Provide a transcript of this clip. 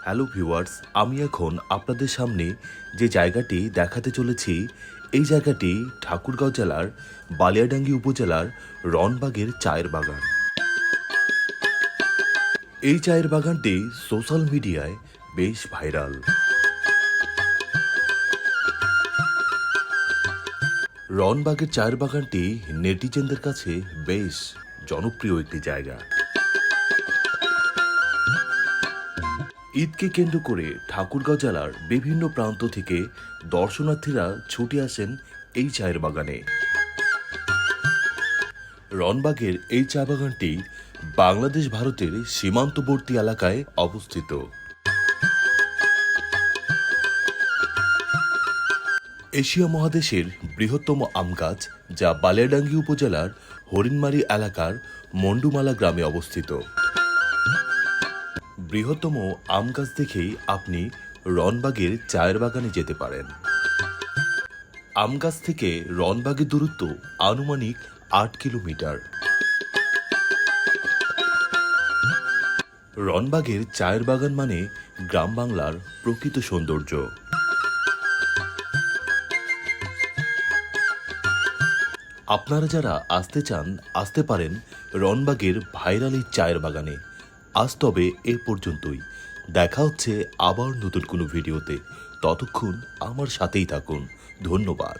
Hello viewers, আমি এখন আপনাদের সামনে যে জায়গাটি দেখাতে চলেছি এই জায়গাটি ঠাকুরগাঁও জেলার বালিয়াডাঙ্গি উপজেলার রনবাগের চায়ের বাগান। এই চায়ের বাগানটি সোশ্যাল মিডিয়ায় বেশ ভাইরাল। রনবাগের চায়ের বাগানটি নেটিজেনদের কাছে বেশ জনপ্রিয় একটি জায়গা। ঈদকে কেন্দ্র করে ঠাকুরগাঁও জেলার বিভিন্ন প্রান্ত থেকে দর্শনার্থীরা ছুটে আসেন এই চায়ের বাগানে। রনবাগের এই চা বাগানটি বাংলাদেশ ভারতের সীমান্তবর্তী এলাকায় অবস্থিত। এশিয়া মহাদেশের বৃহত্তম আম গাছ, যা বালিয়াডাঙ্গি উপজেলার হরিণমারি এলাকার মন্ডুমালা গ্রামে অবস্থিত। বৃহত্তম আম গাছ দেখেই আপনি রনবাগের চায়ের বাগানে যেতে পারেন। আম গাছ থেকে রনবাগের দূরত্ব আনুমানিক ৮ কিলোমিটার। রনবাগের চায়ের বাগান মানে গ্রাম বাংলার প্রকৃত সৌন্দর্য। আপনারা যারা আসতে চান আসতে পারেন রনবাগের ভাইরাল এই চায়ের বাগানে। আজ তবে এ পর্যন্তই। দেখা হচ্ছে আবার নতুন কোনো ভিডিওতে। ততক্ষণ আমার সাথেই থাকুন। ধন্যবাদ।